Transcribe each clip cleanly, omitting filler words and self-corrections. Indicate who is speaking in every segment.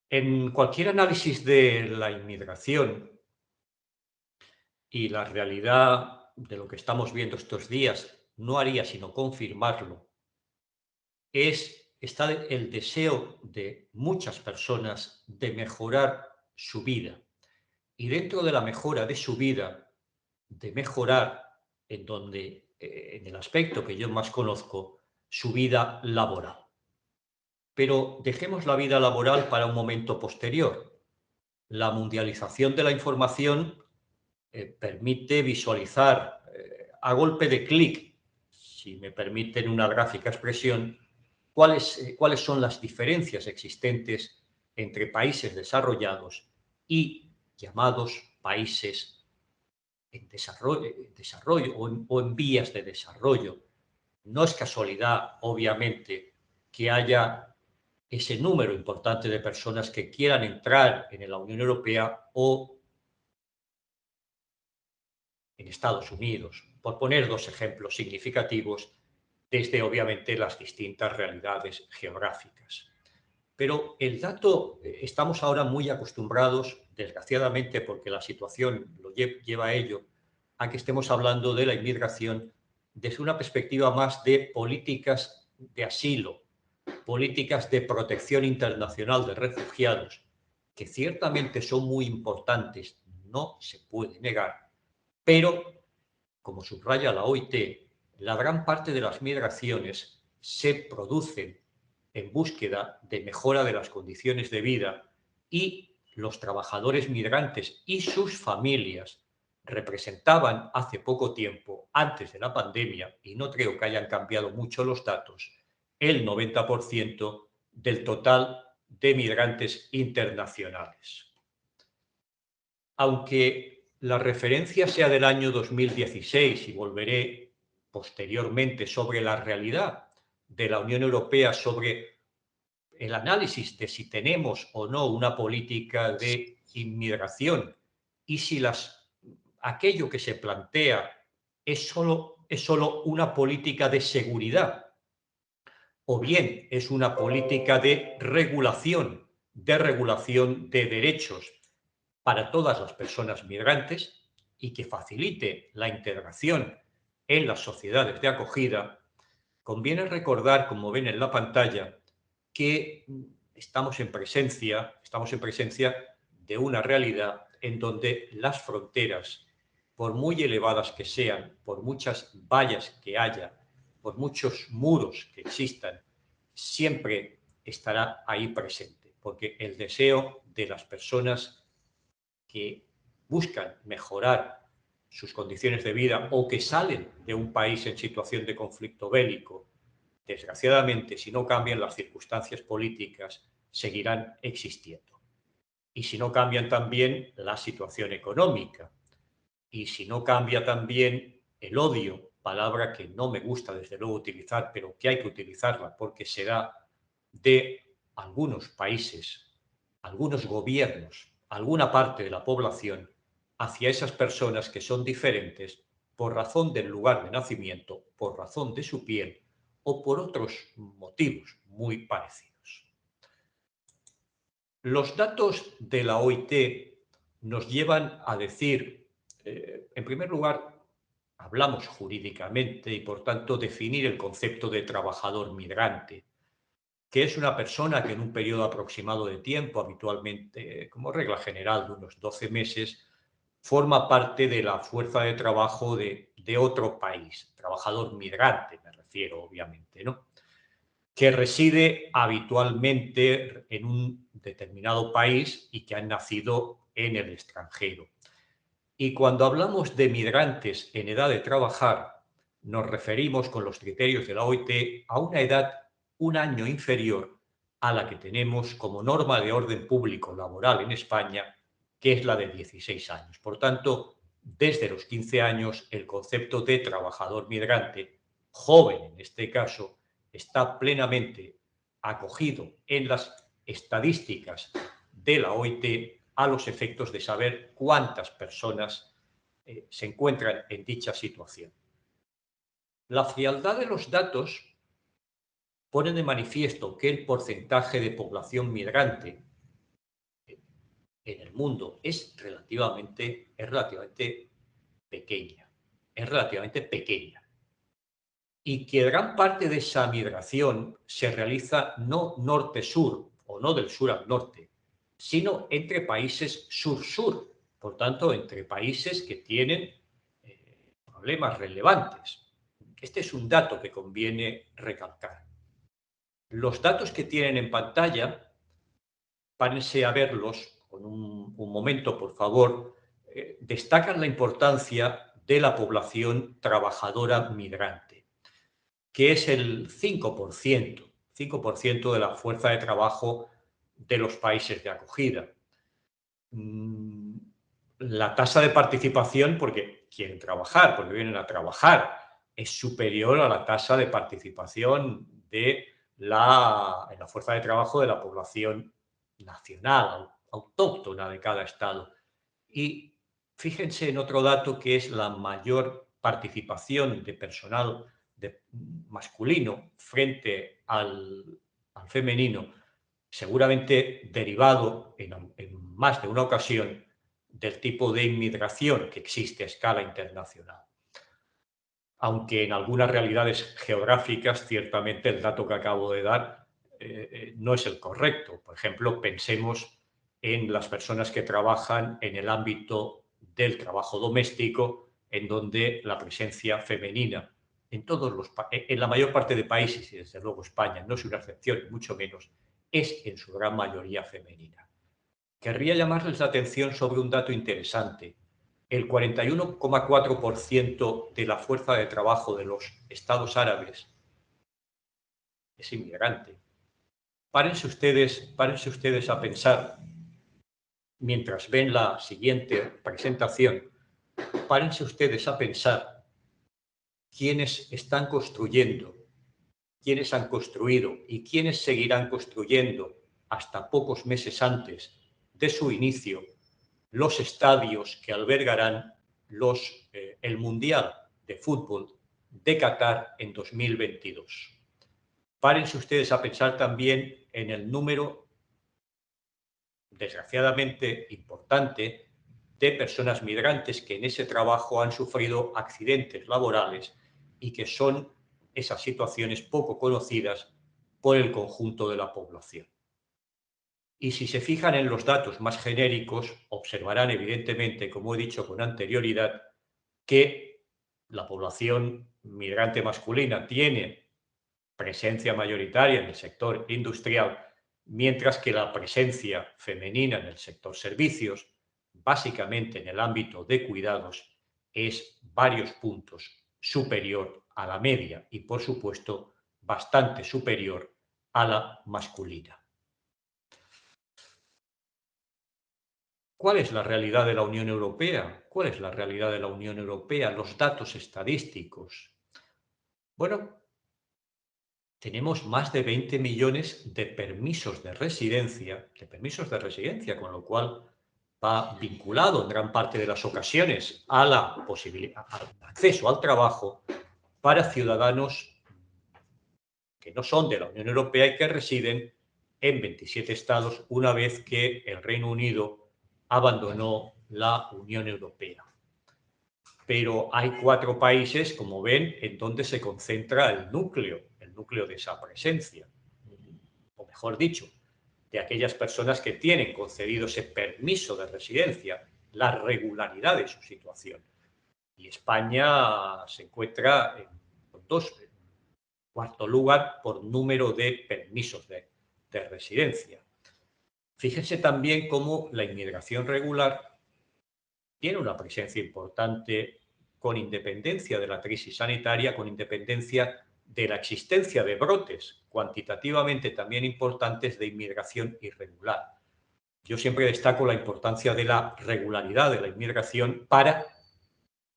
Speaker 1: En cualquier análisis de la inmigración y la realidad de lo que estamos viendo estos días, no haría sino confirmarlo, está el deseo de muchas personas de mejorar su vida. Y dentro de la mejora de su vida, de mejorar en el aspecto que yo más conozco, su vida laboral. Pero dejemos la vida laboral para un momento posterior. La mundialización de la información permite visualizar a golpe de clic, si me permiten una gráfica expresión, cuáles son las diferencias existentes entre países desarrollados y llamados países en desarrollo o en vías de desarrollo. No es casualidad, obviamente, que haya ese número importante de personas que quieran entrar en la Unión Europea o en Estados Unidos, por poner dos ejemplos significativos desde obviamente las distintas realidades geográficas. Pero el dato, estamos ahora muy acostumbrados, desgraciadamente porque la situación lo lleva a ello, a que estemos hablando de la inmigración desde una perspectiva más de políticas de asilo, políticas de protección internacional de refugiados, que ciertamente son muy importantes, no se puede negar, pero como subraya la OIT, la gran parte de las migraciones se producen en búsqueda de mejora de las condiciones de vida y los trabajadores migrantes y sus familias representaban hace poco tiempo, antes de la pandemia, y no creo que hayan cambiado mucho los datos, el 90% del total de migrantes internacionales. Aunque la referencia sea del año 2016 y volveré posteriormente sobre la realidad de la Unión Europea, sobre el análisis de si tenemos o no una política de inmigración y si aquello que se plantea es solo una política de seguridad o bien es una política de regulación de derechos para todas las personas migrantes y que facilite la integración en las sociedades de acogida, conviene recordar, como ven en la pantalla, que estamos en presencia de una realidad en donde las fronteras, por muy elevadas que sean, por muchas vallas que haya, por muchos muros que existan, siempre estará ahí presente, porque el deseo de las personas que buscan mejorar sus condiciones de vida o que salen de un país en situación de conflicto bélico, desgraciadamente, si no cambian las circunstancias políticas, seguirán existiendo. Y si no cambian también la situación económica, y si no cambia también el odio, palabra que no me gusta desde luego utilizar, pero que hay que utilizarla porque se da de algunos países, algunos gobiernos, alguna parte de la población hacia esas personas que son diferentes por razón del lugar de nacimiento, por razón de su piel o por otros motivos muy parecidos. Los datos de la OIT nos llevan a decir, en primer lugar, hablamos jurídicamente y por tanto definir el concepto de trabajador migrante, que es una persona que en un periodo aproximado de tiempo, habitualmente como regla general de unos 12 meses, forma parte de la fuerza de trabajo de otro país, trabajador migrante me refiero obviamente, ¿no? Que reside habitualmente en un determinado país y que han nacido en el extranjero. Y cuando hablamos de migrantes en edad de trabajar, nos referimos con los criterios de la OIT a una edad un año inferior a la que tenemos como norma de orden público laboral en España, que es la de 16 años. Por tanto, desde los 15 años, el concepto de trabajador migrante, joven en este caso, está plenamente acogido en las estadísticas de la OIT a los efectos de saber cuántas personas se encuentran en dicha situación. La frialdad de los datos pone de manifiesto que el porcentaje de población migrante en el mundo es relativamente pequeña. Es relativamente pequeña. Y que gran parte de esa migración se realiza no norte-sur o no del sur al norte, sino entre países sur-sur, por tanto, entre países que tienen problemas relevantes. Este es un dato que conviene recalcar. Los datos que tienen en pantalla, párense a verlos con un momento, por favor, destacan la importancia de la población trabajadora migrante, que es el 5% de la fuerza de trabajo de los países de acogida. La tasa de participación, porque quieren trabajar, porque vienen a trabajar, es superior a la tasa de participación en la fuerza de trabajo de la población nacional, autóctona de cada estado. Y fíjense en otro dato que es la mayor participación de personal masculino frente al femenino, seguramente derivado en más de una ocasión del tipo de inmigración que existe a escala internacional. Aunque en algunas realidades geográficas, ciertamente el dato que acabo de dar no es el correcto. Por ejemplo, pensemos en las personas que trabajan en el ámbito del trabajo doméstico, en donde la presencia femenina en la mayor parte de países, y desde luego España no es una excepción, mucho menos, es en su gran mayoría femenina. Querría llamarles la atención sobre un dato interesante. El 41,4% de la fuerza de trabajo de los estados árabes es inmigrante. Párense ustedes a pensar, mientras ven la siguiente presentación, párense ustedes a pensar quiénes están construyendo, quiénes han construido y quiénes seguirán construyendo hasta pocos meses antes de su inicio los estadios que albergarán el Mundial de Fútbol de Qatar en 2022. Párense ustedes a pensar también en el número, desgraciadamente importante, de personas migrantes que en ese trabajo han sufrido accidentes laborales y que son esas situaciones poco conocidas por el conjunto de la población. Y si se fijan en los datos más genéricos, observarán evidentemente, como he dicho con anterioridad, que la población migrante masculina tiene presencia mayoritaria en el sector industrial, mientras que la presencia femenina en el sector servicios, básicamente en el ámbito de cuidados, es varios puntos superior a la media y, por supuesto, bastante superior a la masculina. ¿Cuál es la realidad de la Unión Europea? ¿Cuál es la realidad de la Unión Europea? Los datos estadísticos. Bueno, tenemos más de 20 millones de permisos de residencia, con lo cual va vinculado en gran parte de las ocasiones a la posibilidad, al acceso al trabajo para ciudadanos que no son de la Unión Europea y que residen en 27 estados una vez que el Reino Unido abandonó la Unión Europea. Pero hay 4 países, como ven, en donde se concentra el núcleo de esa presencia. O mejor dicho, de aquellas personas que tienen concedido ese permiso de residencia, la regularidad de su situación. Y España se encuentra en cuarto lugar por número de permisos de residencia. Fíjense también cómo la inmigración regular tiene una presencia importante con independencia de la crisis sanitaria, con independencia de la existencia de brotes cuantitativamente también importantes de inmigración irregular. Yo siempre destaco la importancia de la regularidad de la inmigración para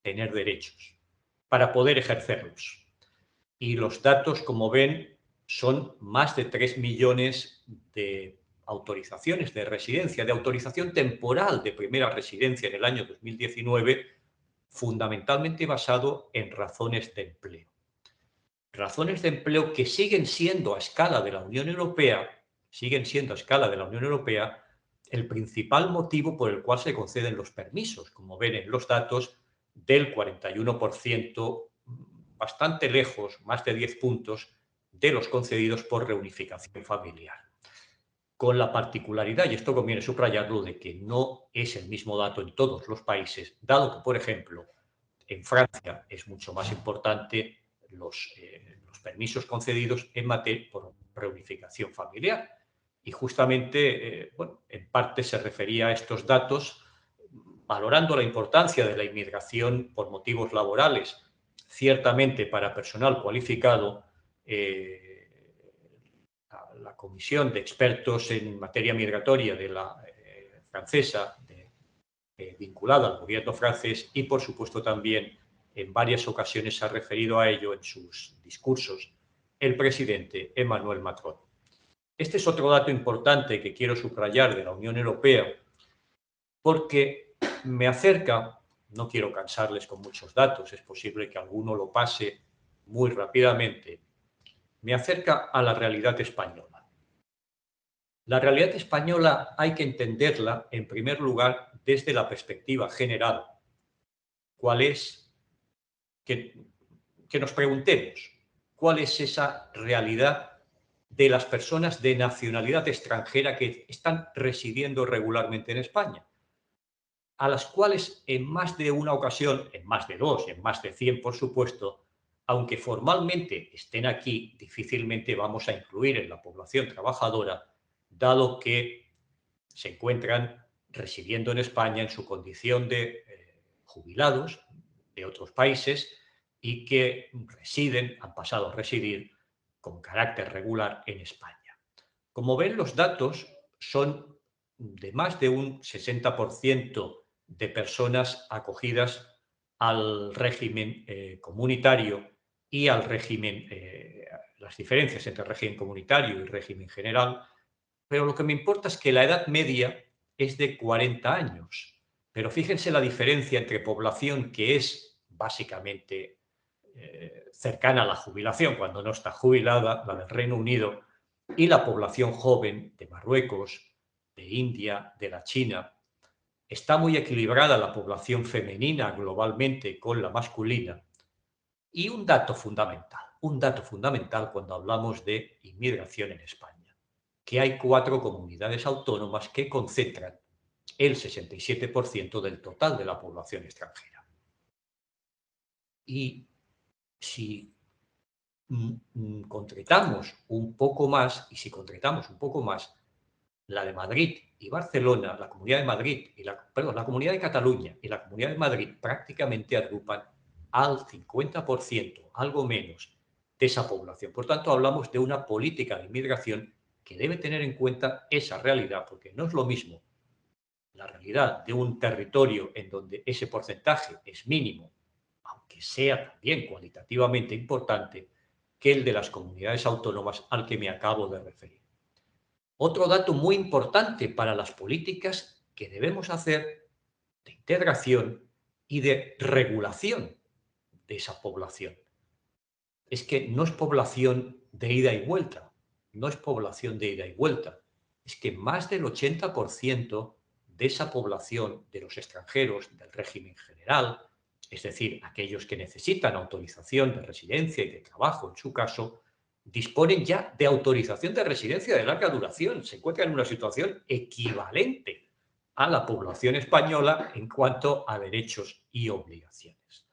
Speaker 1: tener derechos, para poder ejercerlos. Y los datos, como ven, son más de 3 millones de autorizaciones de residencia, de autorización temporal de primera residencia en el año 2019, fundamentalmente basado en razones de empleo. Razones de empleo que siguen siendo a escala de la Unión Europea, el principal motivo por el cual se conceden los permisos, como ven en los datos del 41%, bastante lejos, más de 10 puntos, de los concedidos por reunificación familiar. Con la particularidad, y esto conviene subrayarlo, de que no es el mismo dato en todos los países, dado que, por ejemplo, en Francia es mucho más importante los permisos concedidos en materia por reunificación familiar. Y justamente, bueno, en parte se refería a estos datos valorando la importancia de la inmigración por motivos laborales, ciertamente para personal cualificado. La comisión de expertos en materia migratoria de la francesa, vinculada al gobierno francés, y por supuesto también en varias ocasiones se ha referido a ello en sus discursos el presidente Emmanuel Macron. Este es otro dato importante que quiero subrayar de la Unión Europea, porque me acerca, no quiero cansarles con muchos datos, es posible que alguno lo pase muy rápidamente, me acerca a la realidad española. La realidad española hay que entenderla, en primer lugar, desde la perspectiva general. ¿Cuál es? Que nos preguntemos, ¿cuál es esa realidad de las personas de nacionalidad extranjera que están residiendo regularmente en España? A las cuales en más de una ocasión, en más de dos, en más de 100, por supuesto, aunque formalmente estén aquí, difícilmente vamos a incluir en la población trabajadora, dado que se encuentran residiendo en España en su condición de jubilados de otros países y que residen, han pasado a residir con carácter regular en España. Como ven, los datos son de más de un 60% de personas acogidas al régimen comunitario y al régimen, las diferencias entre régimen comunitario y régimen general, pero lo que me importa es que la edad media es de 40 años. Pero fíjense la diferencia entre población que es básicamente cercana a la jubilación, cuando no está jubilada, la del Reino Unido, y la población joven de Marruecos, de India, de la China. Está muy equilibrada la población femenina globalmente con la masculina. Y un dato fundamental cuando hablamos de inmigración en España, que hay 4 comunidades autónomas que concentran el 67% del total de la población extranjera. Y si concretamos un poco más, la de Madrid y Barcelona, la Comunidad de Madrid y la Comunidad de Cataluña y la Comunidad de Madrid prácticamente agrupan al 50%, algo menos, de esa población. Por tanto, hablamos de una política de inmigración que debe tener en cuenta esa realidad, porque no es lo mismo la realidad de un territorio en donde ese porcentaje es mínimo, aunque sea también cualitativamente importante, que el de las comunidades autónomas al que me acabo de referir. Otro dato muy importante para las políticas que debemos hacer de integración y de regulación de esa población es que no es población de ida y vuelta, no es población de ida y vuelta, es que más del 80% de esa población, de los extranjeros del régimen general, es decir, aquellos que necesitan autorización de residencia y de trabajo, en su caso, disponen ya de autorización de residencia de larga duración, se encuentran en una situación equivalente a la población española en cuanto a derechos y obligaciones.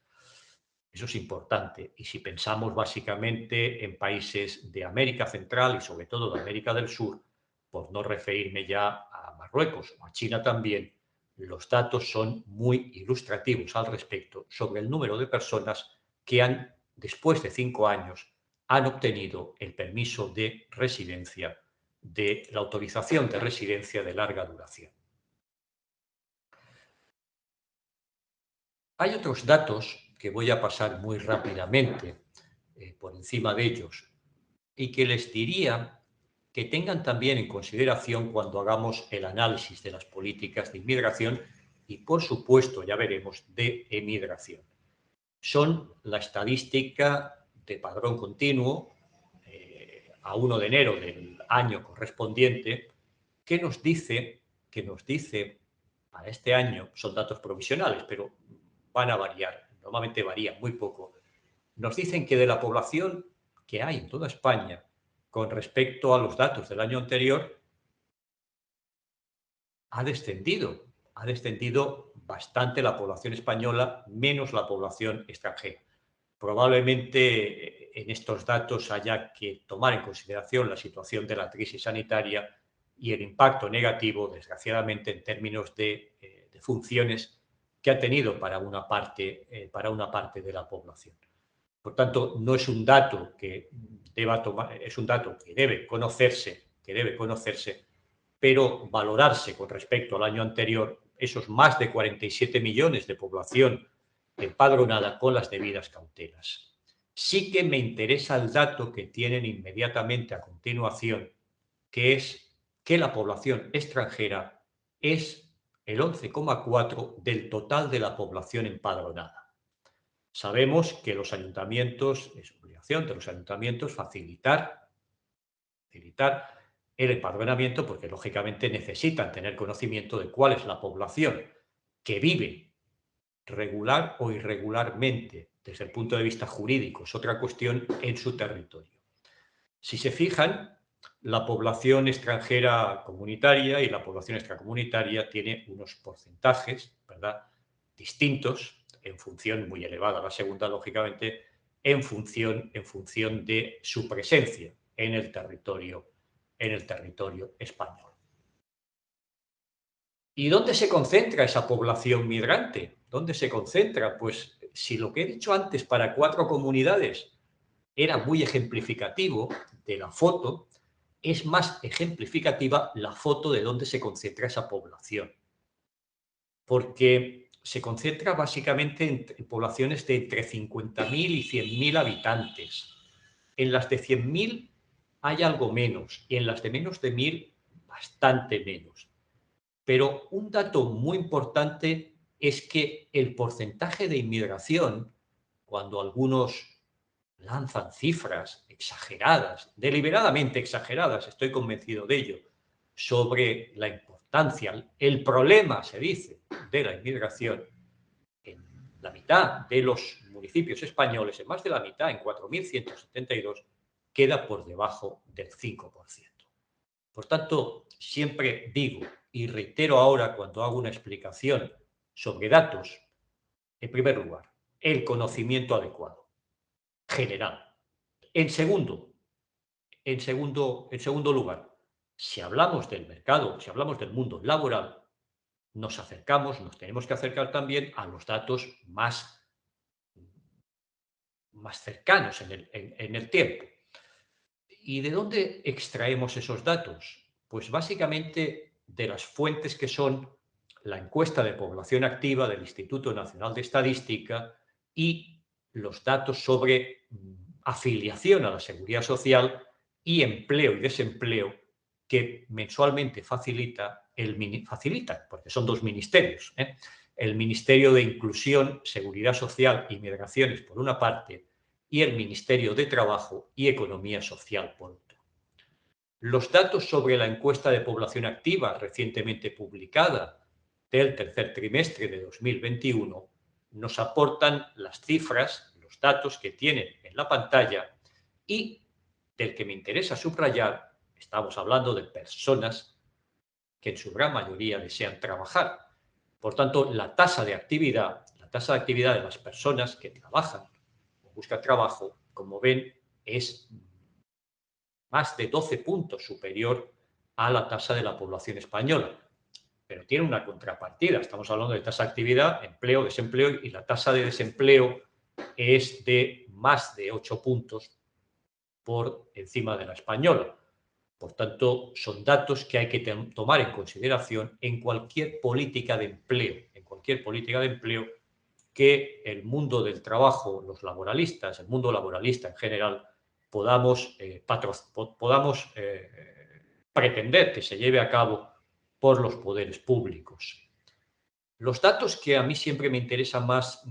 Speaker 1: Eso es importante. Y si pensamos básicamente en países de América Central y sobre todo de América del Sur, por no referirme ya a Marruecos o a China también, los datos son muy ilustrativos al respecto sobre el número de personas que han, después de 5 años, han obtenido el permiso de residencia, de la autorización de residencia de larga duración. Hay otros datos que voy a pasar muy rápidamente por encima de ellos y que les diría que tengan también en consideración cuando hagamos el análisis de las políticas de inmigración y, por supuesto, ya veremos, de emigración. Son la estadística de padrón continuo a 1 de enero del año correspondiente, que nos dice que nos dice para este año, son datos provisionales, pero van a variar, normalmente varían muy poco, nos dicen que de la población que hay en toda España con respecto a los datos del año anterior, ha descendido bastante la población española, menos la población extranjera. Probablemente en estos datos haya que tomar en consideración la situación de la crisis sanitaria y el impacto negativo, desgraciadamente, en términos de funciones que ha tenido para una parte de la población. Por tanto, no es un dato que deba tomar, es un dato que debe conocerse, pero valorarse con respecto al año anterior, esos más de 47 millones de población empadronada con las debidas cautelas. Sí que me interesa el dato que tienen inmediatamente a continuación, que es que la población extranjera es el 11,4 del total de la población empadronada. Sabemos que los ayuntamientos, es obligación de los ayuntamientos facilitar el empadronamiento porque lógicamente necesitan tener conocimiento de cuál es la población que vive regular o irregularmente desde el punto de vista jurídico, es otra cuestión, en su territorio. Si se fijan, la población extranjera comunitaria y la población extracomunitaria tiene unos porcentajes, ¿verdad?, distintos, en función muy elevada la segunda, lógicamente, en función de su presencia en el territorio español. ¿Y dónde se concentra esa población migrante? ¿Dónde se concentra? Pues si lo que he dicho antes para 4 comunidades era muy ejemplificativo de la foto, es más ejemplificativa la foto de dónde se concentra esa población. Porque se concentra básicamente en poblaciones de entre 50.000 y 100.000 habitantes. En las de 100.000 hay algo menos y en las de menos de 1.000 bastante menos. Pero un dato muy importante es que el porcentaje de inmigración, cuando algunos lanzan cifras exageradas, deliberadamente exageradas, estoy convencido de ello, sobre la importancia, el problema, se dice, de la inmigración, en la mitad de los municipios españoles, en más de la mitad, en 4.172, queda por debajo del 5%. Por tanto, siempre digo y reitero ahora cuando hago una explicación sobre datos, en primer lugar, el conocimiento adecuado, general. En segundo lugar, si hablamos del mercado, si hablamos del mundo laboral, nos tenemos que acercar también a los datos más cercanos en el tiempo. ¿Y de dónde extraemos esos datos? Pues básicamente de las fuentes que son la encuesta de población activa del Instituto Nacional de Estadística y los datos sobre afiliación a la Seguridad Social y empleo y desempleo que mensualmente facilita, porque son 2 ministerios, el Ministerio de Inclusión, Seguridad Social y Migraciones por una parte y el Ministerio de Trabajo y Economía Social por otro. Los datos sobre la encuesta de población activa recientemente publicada del tercer trimestre de 2021 nos aportan las cifras, los datos que tienen en la pantalla y del que me interesa subrayar, estamos hablando de personas que en su gran mayoría desean trabajar. Por tanto, la tasa de actividad de las personas que trabajan o buscan trabajo, como ven, es más de 12 puntos superior a la tasa de la población española. Pero tiene una contrapartida. Estamos hablando de tasa de actividad, empleo, desempleo, y la tasa de desempleo es de más de 8 puntos por encima de la española. Por tanto, son datos que hay que tomar en consideración en cualquier política de empleo, que el mundo del trabajo, los laboralistas, el mundo laboralista en general, podamos pretender que se lleve a cabo por los poderes públicos. Los datos que a mí siempre me interesa más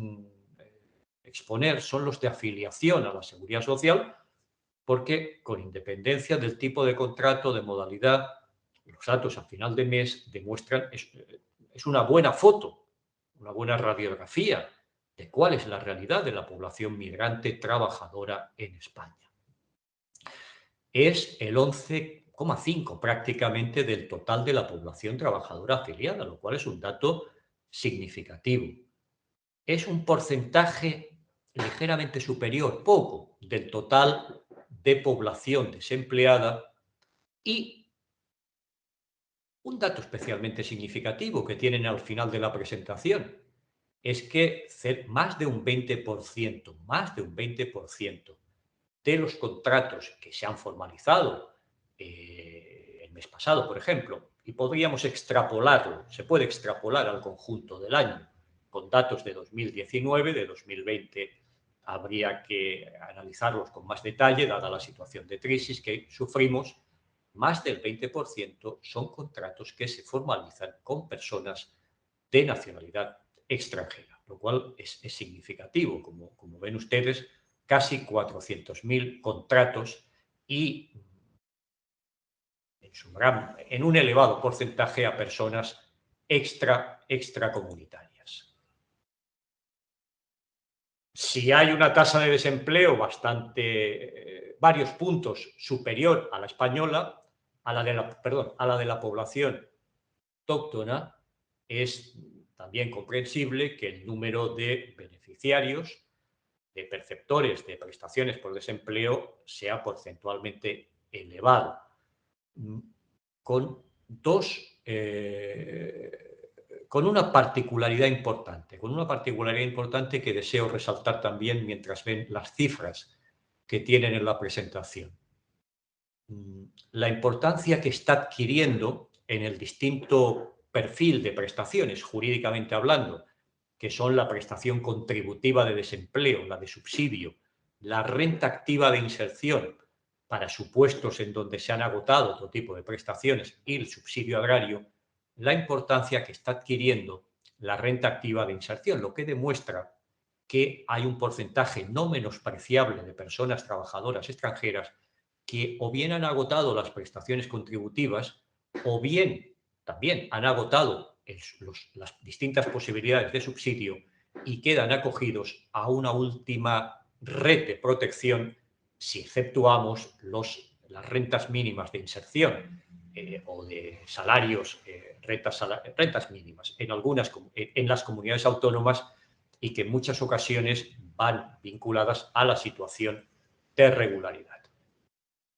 Speaker 1: exponer son los de afiliación a la Seguridad Social, porque con independencia del tipo de contrato, de modalidad, los datos a final de mes demuestran, es una buena foto, una buena radiografía de cuál es la realidad de la población migrante trabajadora en España. Es el 11,5 prácticamente del total de la población trabajadora afiliada, lo cual es un dato significativo. Es un porcentaje ligeramente superior, poco, del total de población desempleada, y un dato especialmente significativo que tienen al final de la presentación es que más de un 20% de los contratos que se han formalizado el mes pasado, por ejemplo, y podríamos extrapolarlo, se puede extrapolar al conjunto del año, con datos de 2019, de 2020 habría que analizarlos con más detalle, dada la situación de crisis que sufrimos. Más del 20% son contratos que se formalizan con personas de nacionalidad extranjera, lo cual es significativo. Como ven ustedes, casi 400.000 contratos y en un elevado porcentaje a personas extracomunitarias. Si hay una tasa de desempleo varios puntos superior a la española, a la de la población autóctona, es también comprensible que el número de beneficiarios, de perceptores de prestaciones por desempleo, sea porcentualmente elevado, con una particularidad importante, que deseo resaltar también mientras ven las cifras que tienen en la presentación. La importancia que está adquiriendo en el distinto perfil de prestaciones, jurídicamente hablando, que son la prestación contributiva de desempleo, la de subsidio, la renta activa de inserción para supuestos en donde se han agotado otro tipo de prestaciones y el subsidio agrario, la importancia que está adquiriendo la renta activa de inserción, lo que demuestra que hay un porcentaje no menospreciable de personas trabajadoras extranjeras que o bien han agotado las prestaciones contributivas o bien también han agotado las distintas posibilidades de subsidio y quedan acogidos a una última red de protección si exceptuamos las rentas mínimas de inserción o de salarios, rentas mínimas en las comunidades autónomas, y que en muchas ocasiones van vinculadas a la situación de regularidad.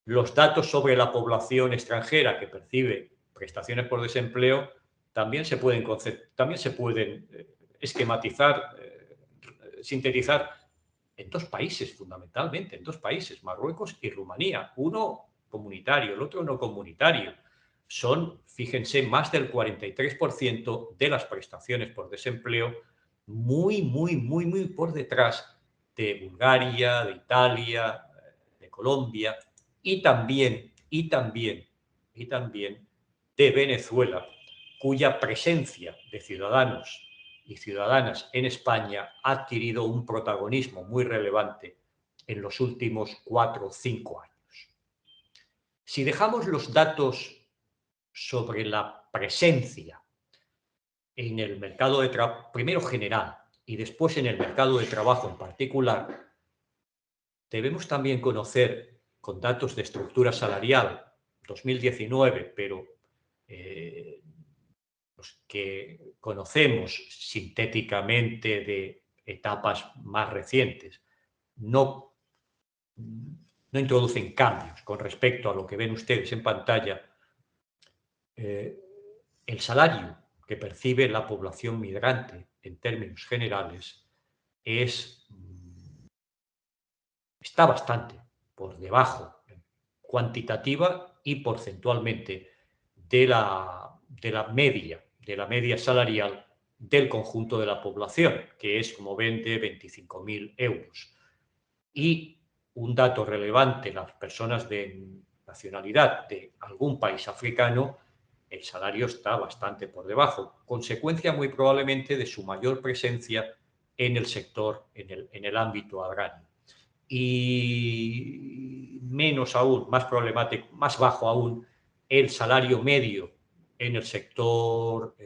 Speaker 1: Los datos sobre la población extranjera que percibe prestaciones por desempleo también se pueden esquematizar, sintetizar en dos países, fundamentalmente, en dos países, Marruecos y Rumanía, uno comunitario, el otro no comunitario. Son, fíjense, más del 43% de las prestaciones por desempleo, muy, muy, muy, muy por detrás de Bulgaria, de Italia, de Colombia y también de Venezuela, cuya presencia de ciudadanos y ciudadanas en España ha adquirido un protagonismo muy relevante en los últimos 4 o 5 años. Si dejamos los datos sobre la presencia en el mercado de trabajo, primero general y después en el mercado de trabajo en particular, debemos también conocer con datos de estructura salarial 2019, pero los que conocemos sintéticamente de etapas más recientes no introducen cambios con respecto a lo que ven ustedes en pantalla. El salario que percibe la población migrante en términos generales está bastante por debajo, cuantitativa y porcentualmente, de la media salarial del conjunto de la población, que es, como ven, de 25.000 euros. Y un dato relevante, las personas de nacionalidad de algún país africano, el salario está bastante por debajo, consecuencia muy probablemente de su mayor presencia en el sector, en el ámbito agrario. Y menos aún, más problemático, más bajo aún, el salario medio en el sector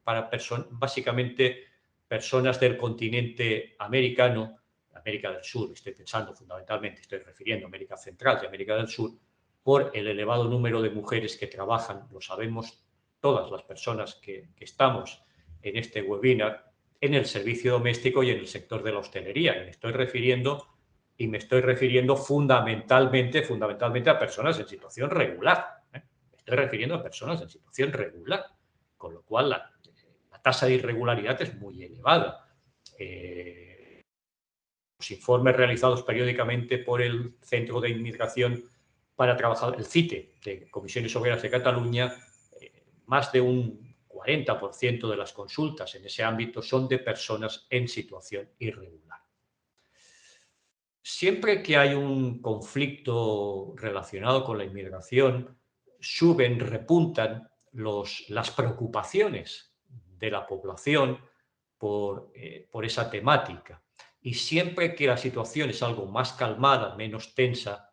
Speaker 1: para básicamente personas del continente americano, América del Sur, estoy pensando fundamentalmente, estoy refiriendo a América Central y América del Sur, por el elevado número de mujeres que trabajan, lo sabemos todas las personas que estamos en este webinar, en el servicio doméstico y en el sector de la hostelería. Y me estoy refiriendo fundamentalmente a personas en situación regular. Me estoy refiriendo a personas en situación regular, con lo cual la tasa de irregularidad es muy elevada. Los informes realizados periódicamente por el Centro de Inmigración para Trabajadores, el CITE, de Comisiones Obreras de Cataluña, más de un 40% de las consultas en ese ámbito son de personas en situación irregular. Siempre que hay un conflicto relacionado con la inmigración, repuntan las preocupaciones de la población por esa temática. Y siempre que la situación es algo más calmada, menos tensa,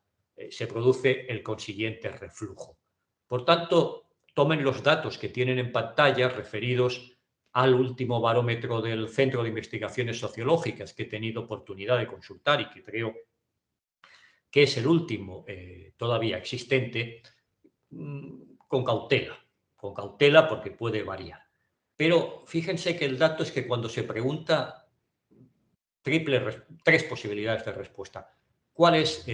Speaker 1: se produce el consiguiente reflujo. Por tanto, tomen los datos que tienen en pantalla referidos al último barómetro del Centro de Investigaciones Sociológicas que he tenido oportunidad de consultar y que creo que es el último todavía existente, con cautela porque puede variar. Pero fíjense que el dato es que cuando se pregunta tres posibilidades de respuesta, ¿cuáles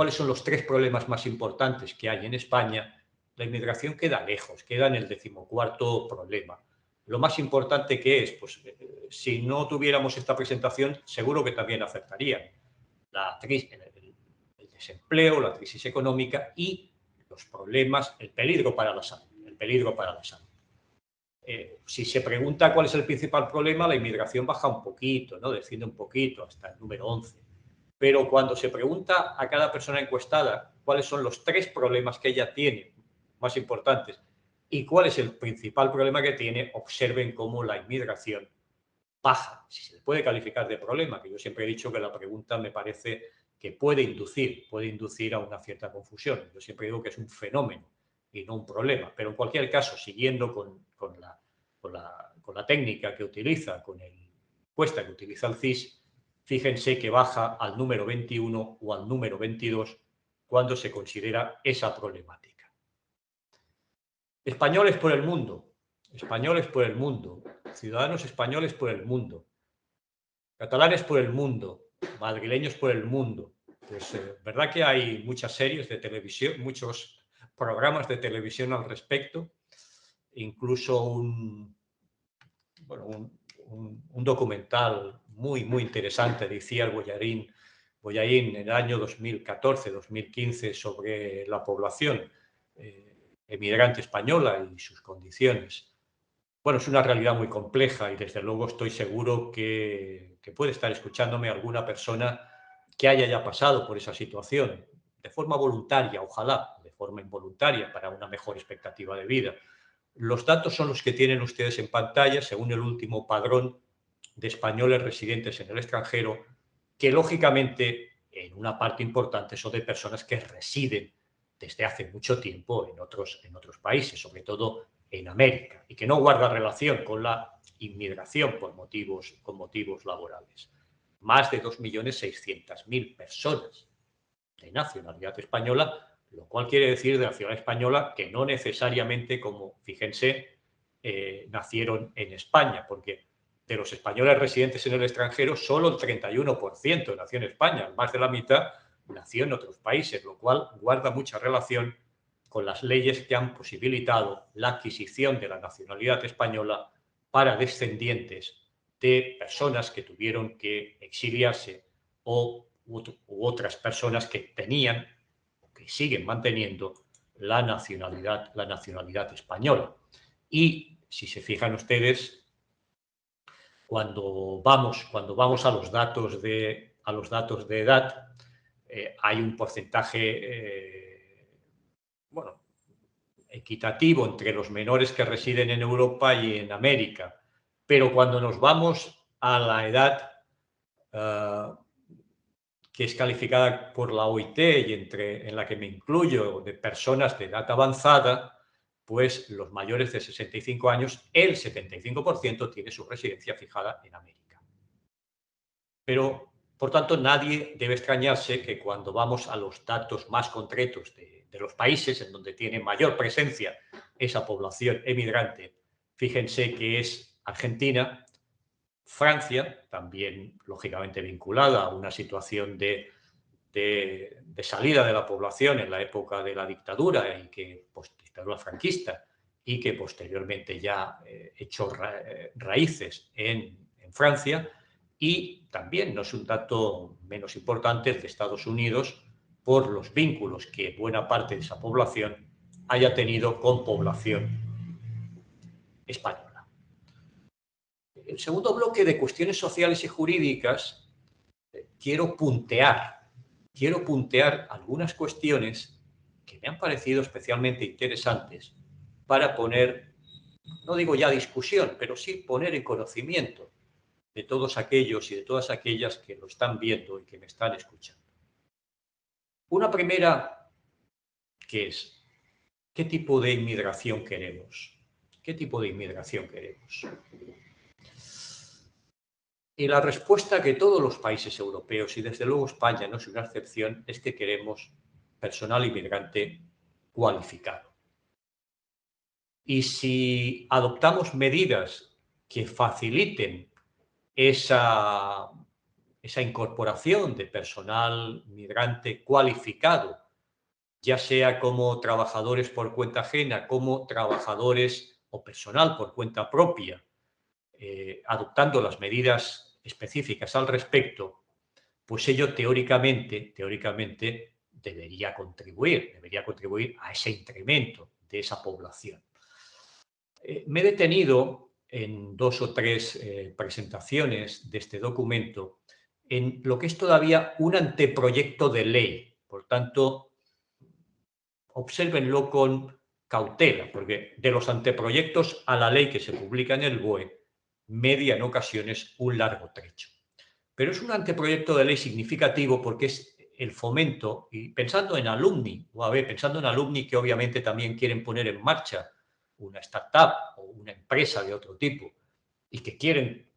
Speaker 1: son los tres problemas más importantes que hay en España? La inmigración queda lejos, queda en el 14º problema. Lo más importante que es, pues si no tuviéramos esta presentación, seguro que también acertarían. El desempleo, la crisis económica y los problemas, el peligro para la salud. Si se pregunta cuál es el principal problema, la inmigración baja un poquito, ¿no? Desciende un poquito hasta el número 11. Pero cuando se pregunta a cada persona encuestada cuáles son los tres problemas que ella tiene más importantes y cuál es el principal problema que tiene, observen cómo la inmigración baja, si se le puede calificar de problema, que yo siempre he dicho que la pregunta me parece que puede inducir a una cierta confusión. Yo siempre digo que es un fenómeno y no un problema, pero en cualquier caso, siguiendo con la técnica que utiliza, con la encuesta que utiliza el CIS, fíjense que baja al número 21 o al número 22 cuando se considera esa problemática. Españoles por el mundo, ciudadanos españoles por el mundo, catalanes por el mundo, madrileños por el mundo. Pues verdad que hay muchas series de televisión, muchos programas de televisión al respecto, incluso un documental muy interesante de Itziar Boyarín en el año 2014-2015 sobre la población emigrante española y sus condiciones. Bueno, es una realidad muy compleja y desde luego estoy seguro que puede estar escuchándome alguna persona que haya ya pasado por esa situación, de forma voluntaria, ojalá, de forma involuntaria, para una mejor expectativa de vida. Los datos son los que tienen ustedes en pantalla, según el último padrón de españoles residentes en el extranjero, que lógicamente en una parte importante son de personas que residen desde hace mucho tiempo en otros países, sobre todo en América, y que no guarda relación con la inmigración con motivos laborales. Más de 2.600.000 personas de nacionalidad española, lo cual quiere decir de nacionalidad española que no necesariamente, como fíjense, nacieron en España, porque de los españoles residentes en el extranjero, solo el 31% nació en España, más de la mitad nació en otros países, lo cual guarda mucha relación con las leyes que han posibilitado la adquisición de la nacionalidad española para descendientes de personas que tuvieron que exiliarse u otras personas que tenían o que siguen manteniendo la nacionalidad española. Y si se fijan ustedes, cuando vamos a los datos de edad, hay un porcentaje equitativo entre los menores que residen en Europa y en América. Pero cuando nos vamos a la edad que es calificada por la OIT y en la que me incluyo, de personas de edad avanzada, pues los mayores de 65 años, el 75% tiene su residencia fijada en América. Pero, por tanto, nadie debe extrañarse que cuando vamos a los datos más concretos de los países en donde tiene mayor presencia esa población emigrante, fíjense que es Argentina, Francia, también lógicamente vinculada a una situación de salida de la población en la época de la dictadura dictadura franquista, y que posteriormente ya echó raíces en Francia, y también, no es un dato menos importante, de Estados Unidos, por los vínculos que buena parte de esa población haya tenido con población española. El segundo bloque de cuestiones sociales y jurídicas, quiero puntear algunas cuestiones que me han parecido especialmente interesantes para poner, no digo ya discusión, pero sí poner en conocimiento de todos aquellos y de todas aquellas que lo están viendo y que me están escuchando. Una primera, que es, ¿qué tipo de inmigración queremos? ¿Qué tipo de inmigración queremos? Y la respuesta que todos los países europeos, y desde luego España no es una excepción, es que queremos personal inmigrante cualificado. Y si adoptamos medidas que faciliten esa incorporación de personal migrante cualificado, ya sea como trabajadores por cuenta ajena, como trabajadores o personal por cuenta propia, adoptando las medidas específicas al respecto, pues ello teóricamente debería contribuir a ese incremento de esa población. Me he detenido en 2 o 3 presentaciones de este documento en lo que es todavía un anteproyecto de ley. Por tanto, obsérvenlo con cautela, porque de los anteproyectos a la ley que se publica en el BOE, media en ocasiones un largo trecho. Pero es un anteproyecto de ley significativo porque es el fomento, y pensando en alumni que obviamente también quieren poner en marcha una startup o una empresa de otro tipo y que quieren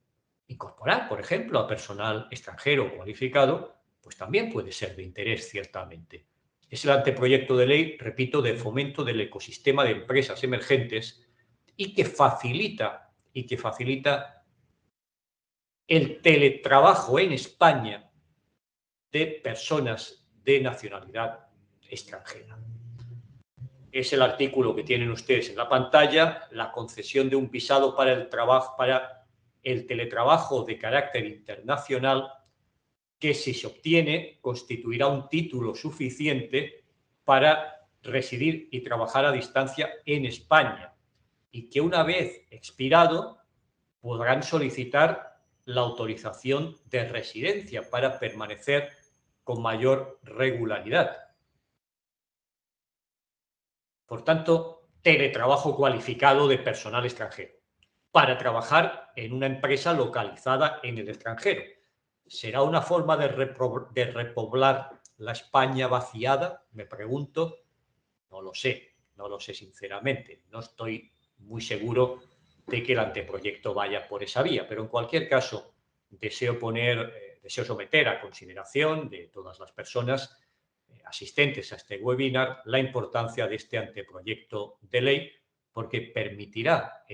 Speaker 1: incorporar, por ejemplo, a personal extranjero cualificado, pues también puede ser de interés, ciertamente. Es el anteproyecto de ley, repito, de fomento del ecosistema de empresas emergentes y que facilita el teletrabajo en España de personas de nacionalidad extranjera. Es el artículo que tienen ustedes en la pantalla, la concesión de un visado para el teletrabajo de carácter internacional, que si se obtiene constituirá un título suficiente para residir y trabajar a distancia en España, y que una vez expirado podrán solicitar la autorización de residencia para permanecer con mayor regularidad. Por tanto, teletrabajo cualificado de personal extranjero para trabajar en una empresa localizada en el extranjero. ¿Será una forma de repoblar la España vaciada? Me pregunto. No lo sé sinceramente. No estoy muy seguro de que el anteproyecto vaya por esa vía, pero en cualquier caso deseo someter a consideración de todas las personas asistentes a este webinar la importancia de este anteproyecto de ley, porque permitirá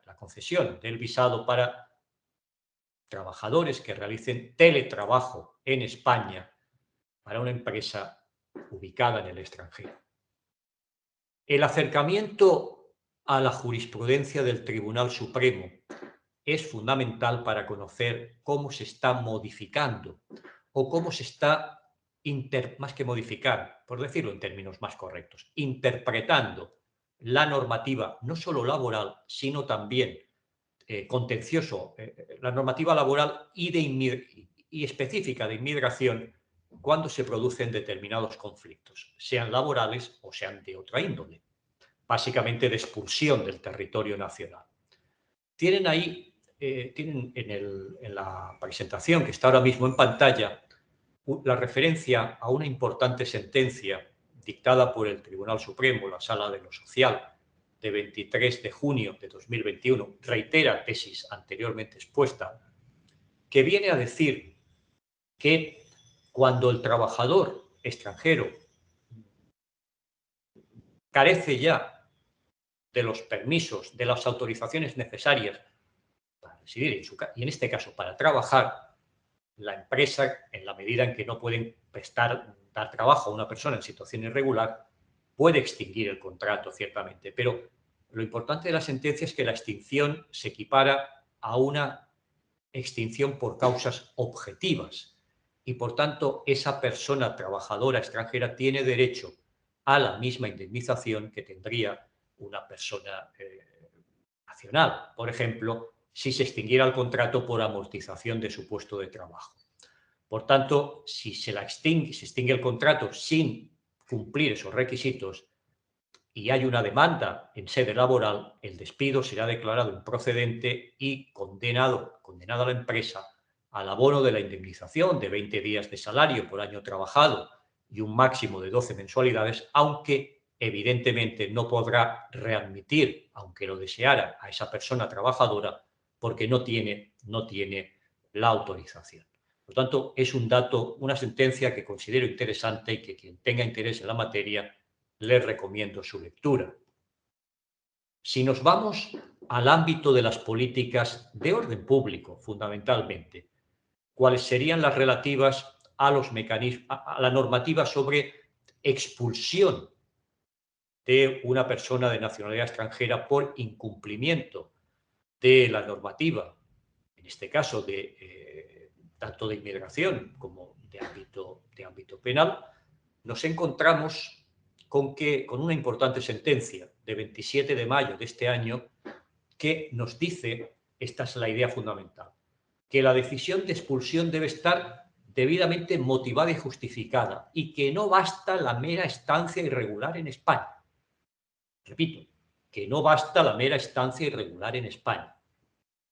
Speaker 1: la concesión del visado para trabajadores que realicen teletrabajo en España para una empresa ubicada en el extranjero. El acercamiento a la jurisprudencia del Tribunal Supremo es fundamental para conocer cómo se está modificando o cómo se está, más que modificar, por decirlo en términos más correctos, interpretando la normativa, no solo laboral, sino también contencioso, la normativa laboral y específica de inmigración cuando se producen determinados conflictos, sean laborales o sean de otra índole, básicamente de expulsión del territorio nacional. Tienen ahí, en la presentación que está ahora mismo en pantalla, la referencia a una importante sentencia dictada por el Tribunal Supremo, la Sala de lo Social, de 23 de junio de 2021, reitera tesis anteriormente expuesta, que viene a decir que cuando el trabajador extranjero carece ya de los permisos, de las autorizaciones necesarias para residir y en este caso para trabajar, la empresa, en la medida en que no pueden dar trabajo a una persona en situación irregular, puede extinguir el contrato, ciertamente. Pero lo importante de la sentencia es que la extinción se equipara a una extinción por causas objetivas y, por tanto, esa persona trabajadora extranjera tiene derecho a la misma indemnización que tendría una persona nacional. Por ejemplo, si se extinguiera el contrato por amortización de su puesto de trabajo. Por tanto, si se extingue el contrato sin cumplir esos requisitos y hay una demanda en sede laboral, el despido será declarado improcedente y condenada a la empresa al abono de la indemnización de 20 días de salario por año trabajado y un máximo de 12 mensualidades, aunque evidentemente no podrá readmitir, aunque lo deseara, a esa persona trabajadora porque no tiene la autorización. Por tanto, es un dato, una sentencia que considero interesante y que quien tenga interés en la materia les recomiendo su lectura. Si nos vamos al ámbito de las políticas de orden público, fundamentalmente, ¿cuáles serían las relativas a los mecanismos, a la normativa sobre expulsión de una persona de nacionalidad extranjera por incumplimiento de la normativa, en este caso tanto de inmigración como de ámbito penal? Nos encontramos con una importante sentencia de 27 de mayo de este año que nos dice, esta es la idea fundamental, que la decisión de expulsión debe estar debidamente motivada y justificada y que no basta la mera estancia irregular en España. Repito, que no basta la mera estancia irregular en España.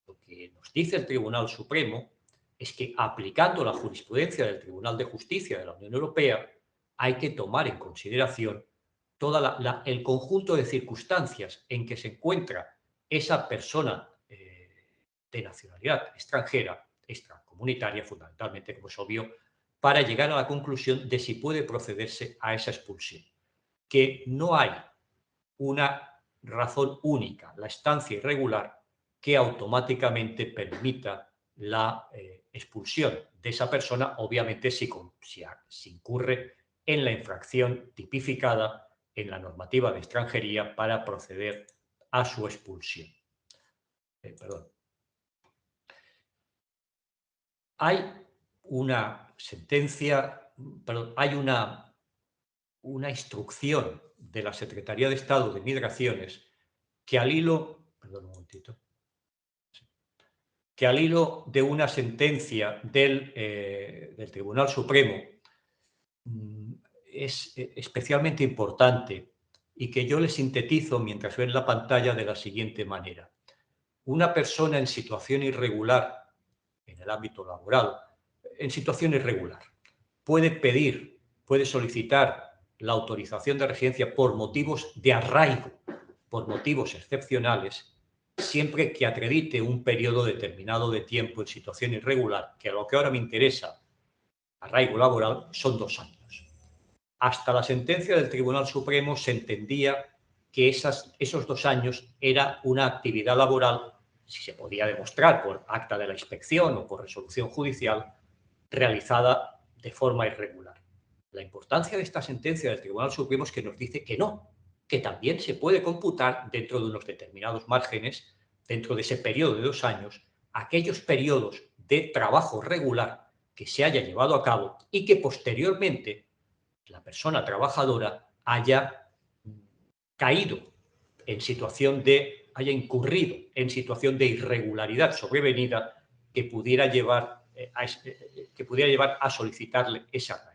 Speaker 1: Lo que nos dice el Tribunal Supremo es que, aplicando la jurisprudencia del Tribunal de Justicia de la Unión Europea, hay que tomar en consideración todo el conjunto de circunstancias en que se encuentra esa persona de nacionalidad extranjera, extracomunitaria fundamentalmente, como es obvio, para llegar a la conclusión de si puede procederse a esa expulsión. Que no hay una razón única, la estancia irregular, que automáticamente permita la expulsión de esa persona, obviamente si incurre en la infracción tipificada en la normativa de extranjería para proceder a su expulsión. Hay una sentencia, hay una instrucción de la Secretaría de Estado de Migraciones que al hilo, que al hilo de una sentencia del Tribunal Supremo es especialmente importante y que yo le sintetizo mientras ven la pantalla de la siguiente manera. Una persona en situación irregular, en el ámbito laboral, en situación irregular, puede solicitar la autorización de residencia por motivos de arraigo, por motivos excepcionales, siempre que acredite un periodo determinado de tiempo en situación irregular, que a lo que ahora me interesa, arraigo laboral, son 2 años. Hasta la sentencia del Tribunal Supremo se entendía que esos 2 años era una actividad laboral, si se podía demostrar por acta de la inspección o por resolución judicial, realizada de forma irregular. La importancia de esta sentencia del Tribunal Supremo es que nos dice que no, que también se puede computar dentro de unos determinados márgenes, dentro de ese periodo de 2 años, aquellos periodos de trabajo regular que se haya llevado a cabo y que posteriormente la persona trabajadora haya incurrido en situación de irregularidad sobrevenida que pudiera llevar a solicitarle ese arraigo.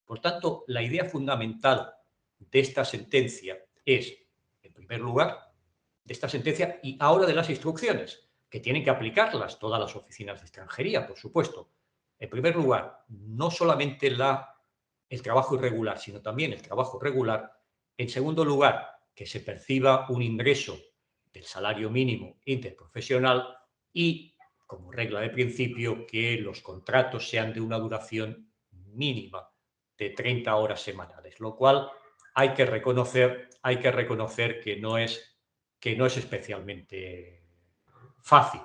Speaker 1: Por tanto, la idea fundamental de esta sentencia es, en primer lugar, de esta sentencia y ahora de las instrucciones, que tienen que aplicarlas todas las oficinas de extranjería, por supuesto. En primer lugar, no solamente el trabajo irregular, sino también el trabajo regular. En segundo lugar, que se perciba un ingreso del salario mínimo interprofesional y, como regla de principio, que los contratos sean de una duración mínima de 30 horas semanales, lo cual hay que reconocer que no es especialmente fácil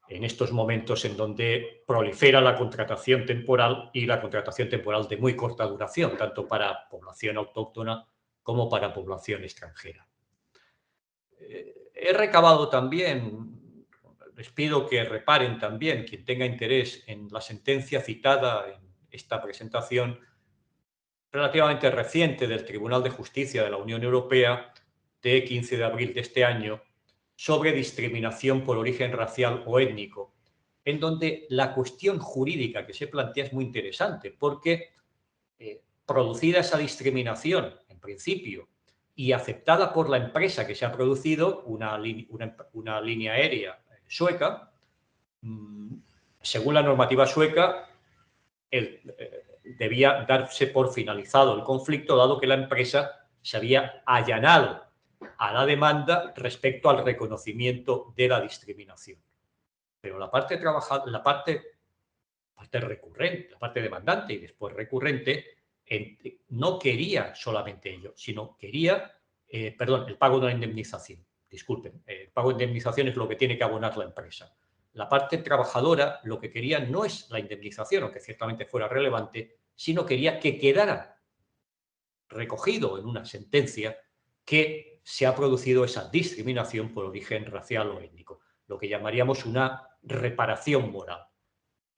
Speaker 1: en estos momentos en donde prolifera la contratación temporal y la contratación temporal de muy corta duración, tanto para población autóctona como para población extranjera. He recabado también, les pido que reparen también, quien tenga interés en la sentencia citada en esta presentación, relativamente reciente del Tribunal de Justicia de la Unión Europea, de 15 de abril de este año, sobre discriminación por origen racial o étnico, en donde la cuestión jurídica que se plantea es muy interesante, porque producida esa discriminación, en principio, y aceptada por la empresa que se ha producido, una línea aérea sueca, según la normativa sueca, debía darse por finalizado el conflicto, dado que la empresa se había allanado a la demanda respecto al reconocimiento de la discriminación. Pero la parte recurrente, la parte demandante y después recurrente, no quería solamente ello, sino quería, el pago de una indemnización. Disculpen, el pago de indemnización es lo que tiene que abonar la empresa. La parte trabajadora lo que quería no es la indemnización, aunque ciertamente fuera relevante, sino quería que quedara recogido en una sentencia que se ha producido esa discriminación por origen racial o étnico, lo que llamaríamos una reparación moral.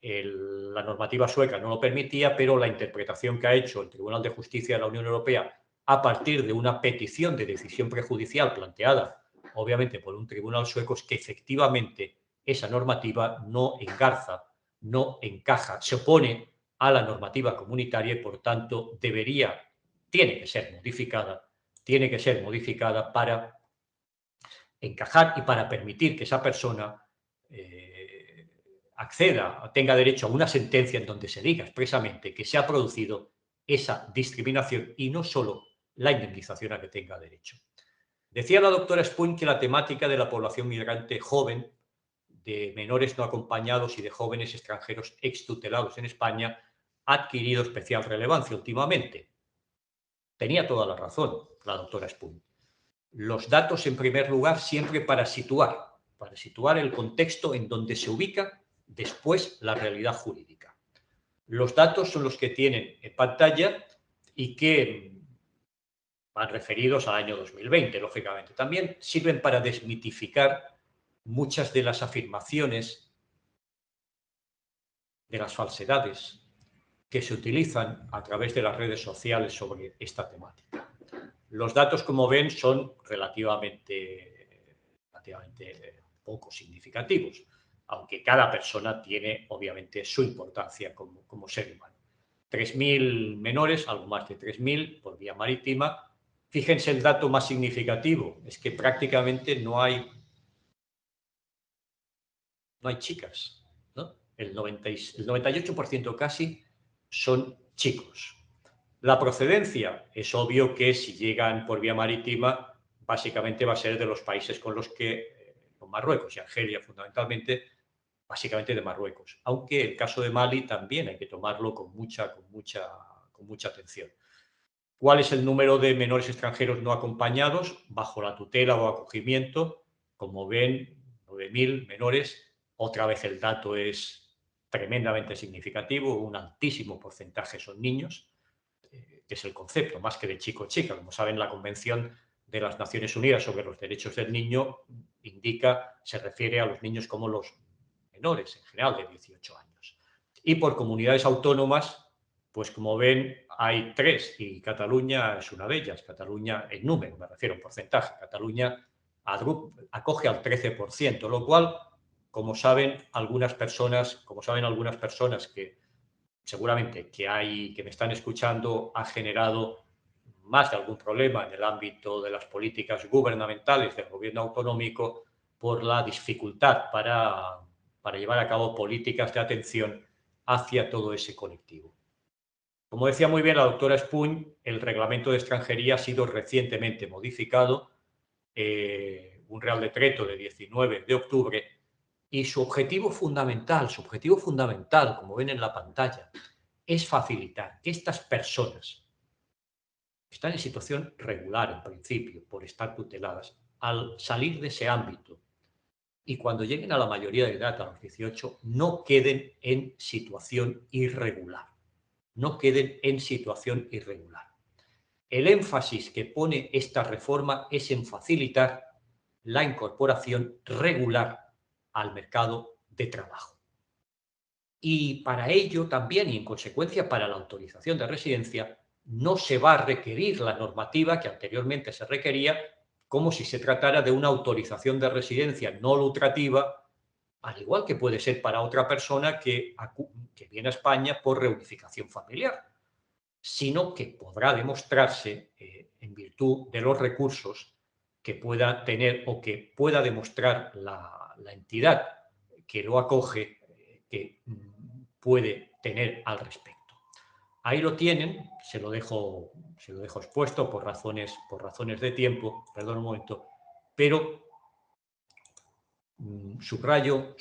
Speaker 1: La normativa sueca no lo permitía, pero la interpretación que ha hecho el Tribunal de Justicia de la Unión Europea a partir de una petición de decisión prejudicial planteada, obviamente, por un tribunal sueco, es que efectivamente esa normativa no engarza, no encaja, se opone a la normativa comunitaria y, por tanto, tiene que ser modificada para encajar y para permitir que esa persona tenga derecho a una sentencia en donde se diga expresamente que se ha producido esa discriminación y no solo la indemnización a que tenga derecho. Decía la doctora Spunt que la temática de la población migrante joven, de menores no acompañados y de jóvenes extranjeros extutelados en España ha adquirido especial relevancia últimamente. Tenía toda la razón la doctora Spunt. Los datos, en primer lugar, siempre para situar el contexto en donde se ubica después la realidad jurídica. Los datos son los que tienen en pantalla y que van referidos al año 2020, lógicamente. También sirven para desmitificar muchas de las afirmaciones, de las falsedades que se utilizan a través de las redes sociales sobre esta temática. Los datos, como ven, son relativamente poco significativos, aunque cada persona tiene, obviamente, su importancia como ser humano. 3.000 menores, algo más de 3.000 por vía marítima. Fíjense el dato más significativo, es que prácticamente no hay chicas, ¿no? El 98% casi son chicos. La procedencia, es obvio que si llegan por vía marítima, básicamente va a ser de los países con Marruecos y Argelia fundamentalmente, básicamente de Marruecos. Aunque el caso de Mali también hay que tomarlo con mucha atención. ¿Cuál es el número de menores extranjeros no acompañados bajo la tutela o acogimiento? Como ven, 9.000 menores. Otra vez el dato es tremendamente significativo, un altísimo porcentaje son niños, que es el concepto, más que de chico o chica. Como saben, la Convención de las Naciones Unidas sobre los Derechos del Niño se refiere a los niños como los menores, en general, de 18 años. Y por comunidades autónomas, pues como ven, hay 3 y Cataluña es una de ellas. Cataluña, en número, me refiero a un porcentaje. Cataluña acoge al 13%, lo cual, como saben algunas personas que seguramente que me están escuchando, ha generado más de algún problema en el ámbito de las políticas gubernamentales del gobierno autonómico por la dificultad para llevar a cabo políticas de atención hacia todo ese colectivo. Como decía muy bien la doctora Espuny, el reglamento de extranjería ha sido recientemente modificado, un Real Decreto de 19 de octubre, y su objetivo fundamental, como ven en la pantalla, es facilitar que estas personas que están en situación regular, en principio, por estar tuteladas, al salir de ese ámbito y cuando lleguen a la mayoría de edad, a los 18, no queden en situación irregular. No queden en situación irregular. El énfasis que pone esta reforma es en facilitar la incorporación regular al mercado de trabajo. Y para ello también, y en consecuencia para la autorización de residencia, no se va a requerir la normativa que anteriormente se requería, como si se tratara de una autorización de residencia no lucrativa, al igual que puede ser para otra persona que viene a España por reunificación familiar, sino que podrá demostrarse, en virtud de los recursos que pueda tener o que pueda demostrar la entidad que lo acoge, que puede tener al respecto. Ahí lo tienen, se lo dejo expuesto por razones de tiempo, perdón un momento, pero subrayo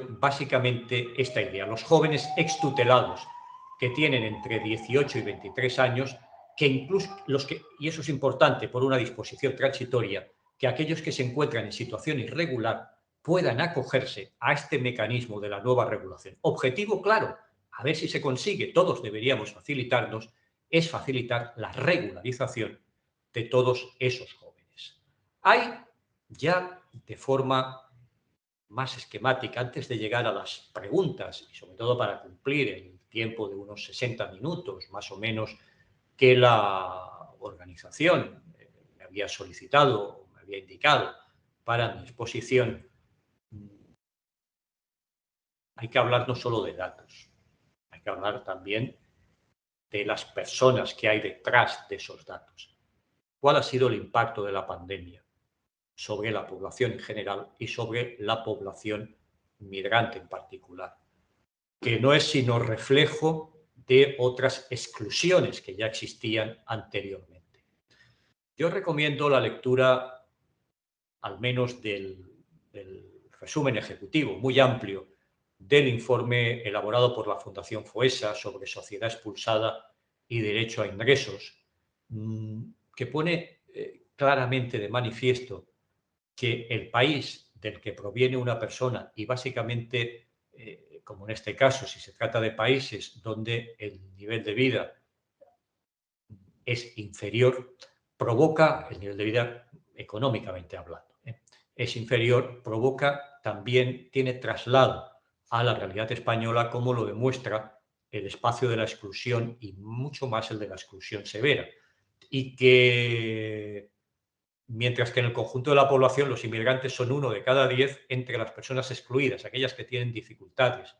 Speaker 1: básicamente esta idea. Los jóvenes extutelados que tienen entre 18 y 23 años, que incluso y eso es importante por una disposición transitoria, que aquellos que se encuentran en situación irregular puedan acogerse a este mecanismo de la nueva regulación. Objetivo claro, a ver si se consigue, todos deberíamos facilitarnos, es facilitar la regularización de todos esos jóvenes. Hay ya de forma más esquemática, antes de llegar a las preguntas, y sobre todo para cumplir el tiempo de unos 60 minutos, más o menos, que la organización me había solicitado, me había indicado para mi exposición, hay que hablar no solo de datos, hay que hablar también de las personas que hay detrás de esos datos. ¿Cuál ha sido el impacto de la pandemia sobre la población en general y sobre la población migrante en particular? Que no es sino reflejo de otras exclusiones que ya existían anteriormente. Yo recomiendo la lectura, al menos del resumen ejecutivo muy amplio del informe elaborado por la Fundación FOESA sobre sociedad expulsada y derecho a ingresos, que pone claramente de manifiesto que el país del que proviene una persona, y básicamente, como en este caso, si se trata de países donde el nivel de vida es inferior, provoca, el nivel de vida económicamente hablando, es inferior, provoca también, tiene traslado a la realidad española, como lo demuestra el espacio de la exclusión y mucho más el de la exclusión severa. Y que mientras que en el conjunto de la población los inmigrantes son 1 de cada 10, entre las personas excluidas, aquellas que tienen dificultades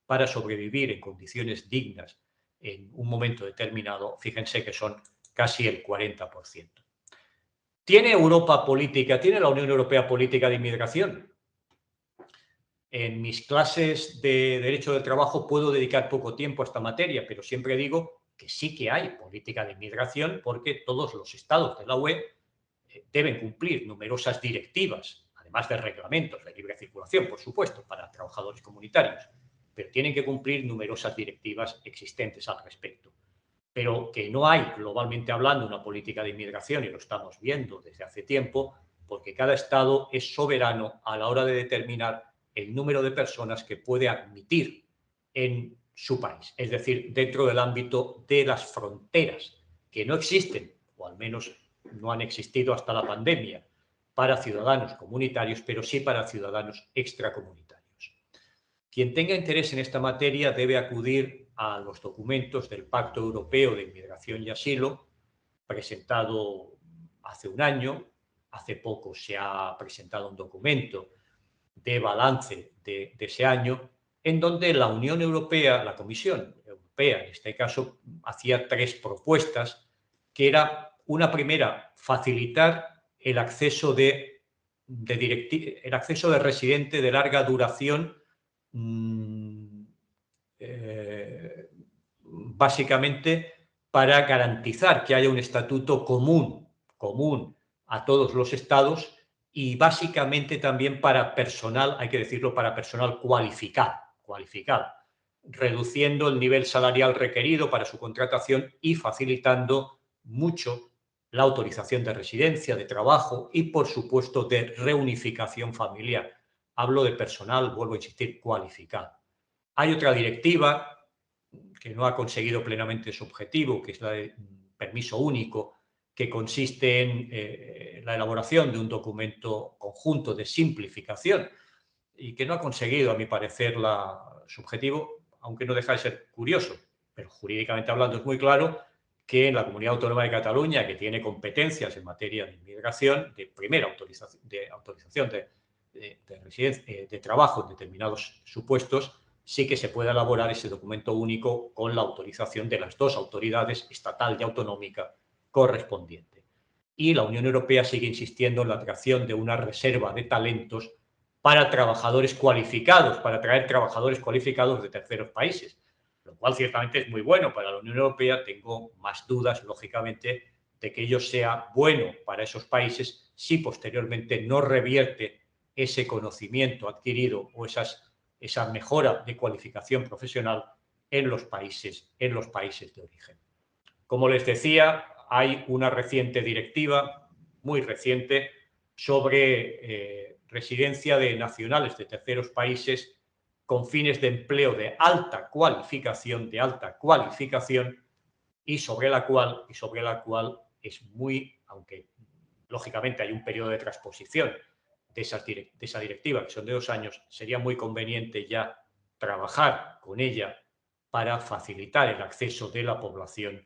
Speaker 1: para sobrevivir en condiciones dignas en un momento determinado, fíjense que son casi el 40%. ¿Tiene Europa política, tiene la Unión Europea política de inmigración? En mis clases de Derecho del Trabajo puedo dedicar poco tiempo a esta materia, pero siempre digo que sí que hay política de inmigración porque todos los estados de la UE deben cumplir numerosas directivas, además de reglamentos de libre circulación, por supuesto, para trabajadores comunitarios, pero tienen que cumplir numerosas directivas existentes al respecto. Pero que no hay, globalmente hablando, una política de inmigración, y lo estamos viendo desde hace tiempo, porque cada Estado es soberano a la hora de determinar el número de personas que puede admitir en su país, es decir, dentro del ámbito de las fronteras, que no existen, o al menos no han existido hasta la pandemia, para ciudadanos comunitarios, pero sí para ciudadanos extracomunitarios. Quien tenga interés en esta materia debe acudir a los documentos del Pacto Europeo de Inmigración y Asilo, presentado hace un año. Hace poco se ha presentado un documento de balance de ese año, en donde la Unión Europea, la Comisión Europea en este caso, hacía 3 propuestas, que era una primera, facilitar el acceso de residente de larga duración básicamente para garantizar que haya un estatuto común a todos los estados y básicamente también para personal, hay que decirlo, para personal cualificado, reduciendo el nivel salarial requerido para su contratación y facilitando mucho la autorización de residencia, de trabajo y, por supuesto, de reunificación familiar. Hablo de personal, vuelvo a insistir, cualificado. Hay otra directiva que no ha conseguido plenamente su objetivo, que es la de permiso único, que consiste en la elaboración de un documento conjunto de simplificación y que no ha conseguido, a mi parecer, su objetivo, aunque no deja de ser curioso, pero jurídicamente hablando es muy claro que en la Comunidad Autónoma de Cataluña, que tiene competencias en materia de inmigración, de primera autorización de trabajo en determinados supuestos, sí que se puede elaborar ese documento único con la autorización de las dos autoridades, estatal y autonómica, correspondiente. Y la Unión Europea sigue insistiendo en la creación de una reserva de talentos para trabajadores cualificados, para atraer trabajadores cualificados de terceros países, lo cual ciertamente es muy bueno para la Unión Europea. Tengo más dudas, lógicamente, de que ello sea bueno para esos países si posteriormente no revierte ese conocimiento adquirido o esa mejora de cualificación profesional en los países de origen. Como les decía, hay una reciente directiva, muy reciente, sobre residencia de nacionales de terceros países con fines de empleo de alta cualificación, y sobre la cual es muy, aunque lógicamente hay un periodo de transposición de esa directiva, que son de 2 años, sería muy conveniente ya trabajar con ella para facilitar el acceso de la población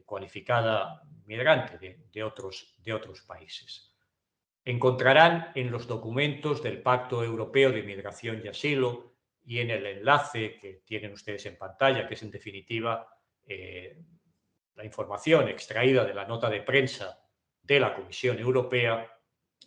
Speaker 1: cualificada migrante de otros países. Encontrarán en los documentos del Pacto Europeo de Migración y Asilo y en el enlace que tienen ustedes en pantalla, que es en definitiva la información extraída de la nota de prensa de la Comisión Europea,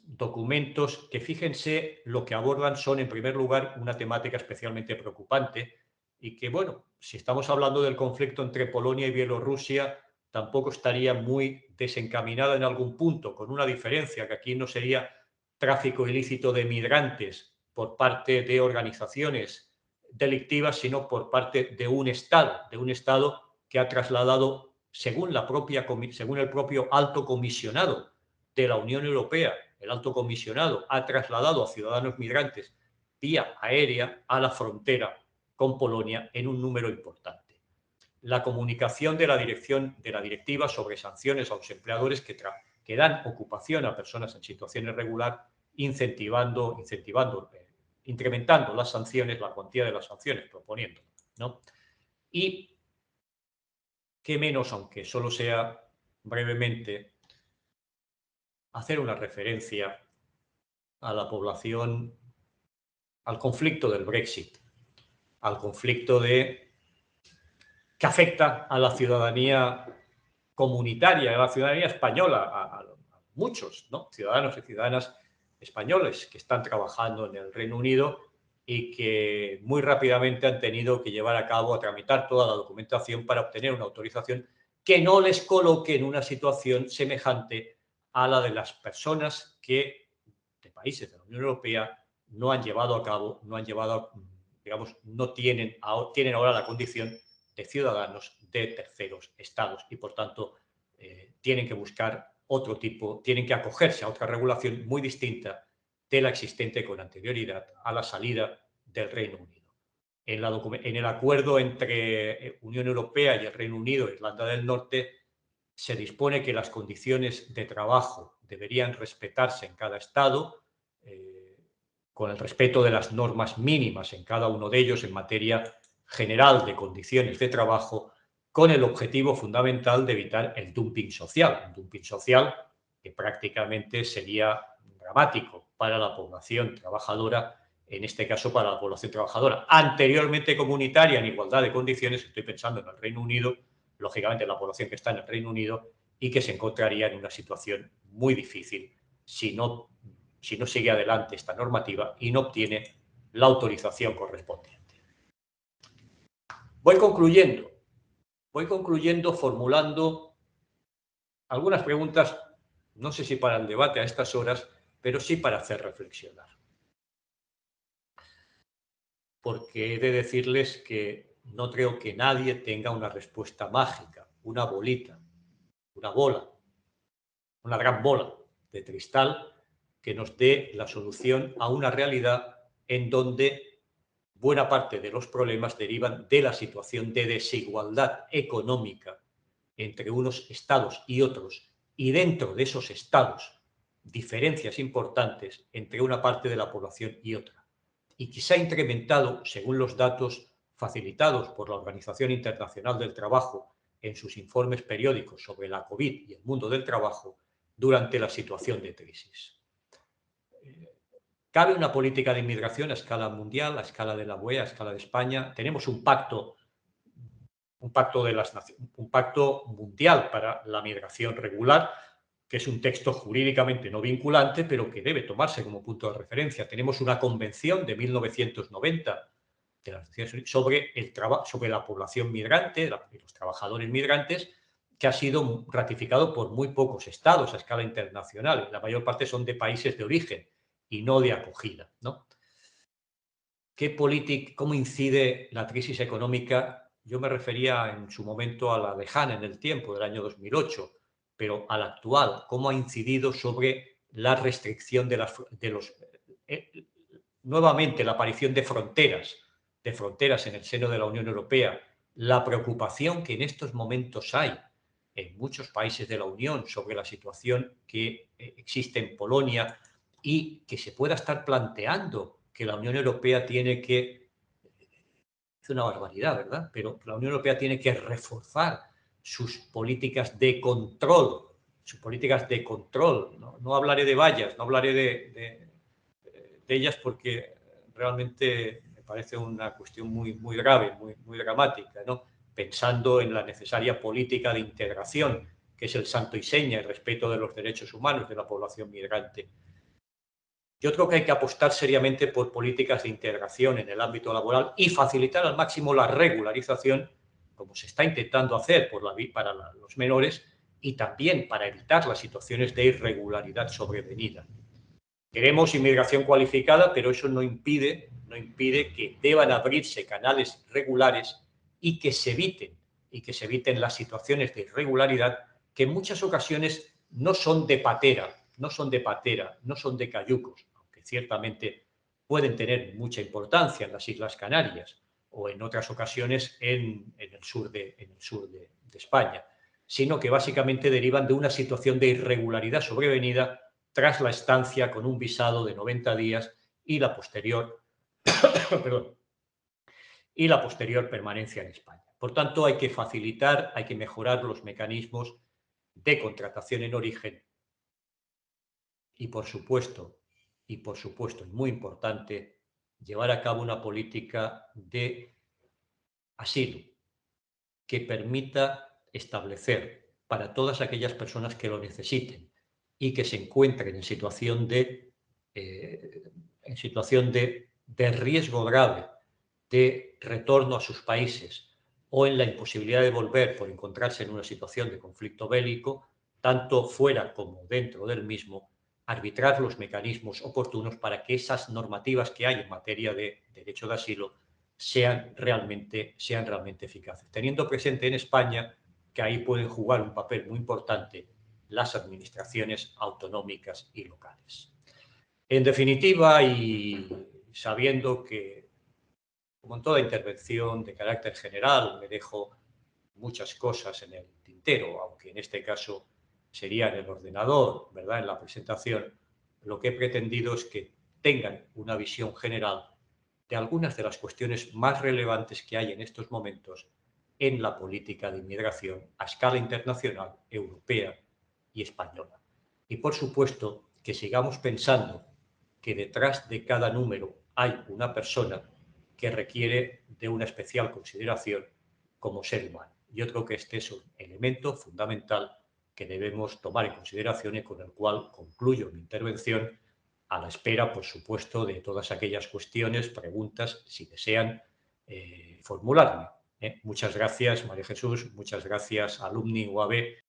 Speaker 1: documentos que, fíjense, lo que abordan son, en primer lugar, una temática especialmente preocupante y que, bueno, si estamos hablando del conflicto entre Polonia y Bielorrusia, tampoco estaría muy desencaminada en algún punto, con una diferencia, que aquí no sería tráfico ilícito de migrantes por parte de organizaciones delictivas, sino por parte de un Estado que ha trasladado, según el propio alto comisionado de la Unión Europea, el alto comisionado ha trasladado a ciudadanos migrantes vía aérea a la frontera con Polonia en un número importante. La comunicación de la directiva sobre sanciones a los empleadores que dan ocupación a personas en situación irregular, incrementando las sanciones, la cuantía de las sanciones, proponiendo, ¿no? Y qué menos, aunque solo sea brevemente, hacer una referencia a la población, al conflicto del Brexit, al conflicto que afecta a la ciudadanía comunitaria, a la ciudadanía española, a muchos, ¿no?, ciudadanos y ciudadanas españoles que están trabajando en el Reino Unido y que muy rápidamente han tenido que llevar a cabo, a tramitar toda la documentación para obtener una autorización que no les coloque en una situación semejante a la de las personas que, de países de la Unión Europea, no han llevado a cabo, digamos, tienen ahora la condición de ciudadanos de terceros estados y, por tanto, tienen que buscar tienen que acogerse a otra regulación muy distinta de la existente con anterioridad a la salida del Reino Unido. En el acuerdo entre Unión Europea y el Reino Unido e Irlanda del Norte se dispone que las condiciones de trabajo deberían respetarse en cada estado, con el respeto de las normas mínimas en cada uno de ellos en materia general de condiciones de trabajo, con el objetivo fundamental de evitar el dumping social, que prácticamente sería dramático para la población trabajadora, en este caso para la población trabajadora anteriormente comunitaria en igualdad de condiciones. Estoy pensando en el Reino Unido, lógicamente la población que está en el Reino Unido y que se encontraría en una situación muy difícil si no sigue adelante esta normativa y no obtiene la autorización correspondiente. Voy concluyendo. Voy concluyendo formulando algunas preguntas, no sé si para el debate a estas horas, pero sí para hacer reflexionar. Porque he de decirles que no creo que nadie tenga una respuesta mágica, una bolita, una bola, una gran bola de cristal que nos dé la solución a una realidad en donde buena parte de los problemas derivan de la situación de desigualdad económica entre unos estados y otros, y dentro de esos estados diferencias importantes entre una parte de la población y otra, y que se ha incrementado, según los datos facilitados por la Organización Internacional del Trabajo en sus informes periódicos sobre la COVID y el mundo del trabajo, durante la situación de crisis. ¿Cabe una política de inmigración a escala mundial, a escala de la UE, a escala de España? Tenemos un pacto un pacto mundial para la migración regular, que es un texto jurídicamente no vinculante, pero que debe tomarse como punto de referencia. Tenemos una convención de 1990 de las Naciones Unidas sobre la población migrante, los trabajadores migrantes, que ha sido ratificado por muy pocos estados a escala internacional. La mayor parte son de países de origen y no de acogida, ¿no? ¿Cómo incide la crisis económica? Yo me refería en su momento a la lejana en el tiempo, del año 2008, pero a la actual, ¿cómo ha incidido sobre la restricción eh, nuevamente la aparición de fronteras en el seno de la Unión Europea, la preocupación que en estos momentos hay en muchos países de la Unión sobre la situación que existe en Polonia y que se pueda estar planteando que la Unión Europea tiene que, es una barbaridad, ¿verdad? Pero la Unión Europea tiene que reforzar sus políticas de control, No, no hablaré de vallas, no hablaré de ellas porque realmente me parece una cuestión muy grave, muy dramática, ¿no? Pensando en la necesaria política de integración, que es el santo y seña, el respeto de los derechos humanos de la población migrante. Yo creo que hay que apostar seriamente por políticas de integración en el ámbito laboral y facilitar al máximo la regularización, como se está intentando hacer para los menores, y también para evitar las situaciones de irregularidad sobrevenida. Queremos inmigración cualificada, pero eso no impide que deban abrirse canales regulares y que se eviten las situaciones de irregularidad que en muchas ocasiones no son de patera, no son de cayucos, aunque ciertamente pueden tener mucha importancia en las Islas Canarias o en otras ocasiones en el sur de España, sino que básicamente derivan de una situación de irregularidad sobrevenida tras la estancia con un visado de 90 días y la posterior, perdón, y la posterior permanencia en España. Por tanto, hay que facilitar, hay que mejorar los mecanismos de contratación en origen y, por supuesto, y muy importante, llevar a cabo una política de asilo que permita establecer para todas aquellas personas que lo necesiten y que se encuentren en situación de riesgo grave de retorno a sus países o en la imposibilidad de volver por encontrarse en una situación de conflicto bélico, tanto fuera como dentro del mismo, arbitrar los mecanismos oportunos para que esas normativas que hay en materia de derecho de asilo sean realmente eficaces. Teniendo presente en España que ahí pueden jugar un papel muy importante las administraciones autonómicas y locales. En definitiva, y sabiendo que, como en toda intervención de carácter general, me dejo muchas cosas en el tintero, aunque en este caso sería en el ordenador, ¿verdad? En la presentación, lo que he pretendido es que tengan una visión general de algunas de las cuestiones más relevantes que hay en estos momentos en la política de inmigración a escala internacional, europea y española. Y por supuesto que sigamos pensando que detrás de cada número hay una persona que requiere de una especial consideración como ser humano. Yo creo que este es un elemento fundamental que debemos tomar en consideración y con el cual concluyo mi intervención, a la espera, por supuesto, de todas aquellas cuestiones, preguntas, si desean formularme. Muchas gracias, María Jesús, muchas gracias, Alumni UAB.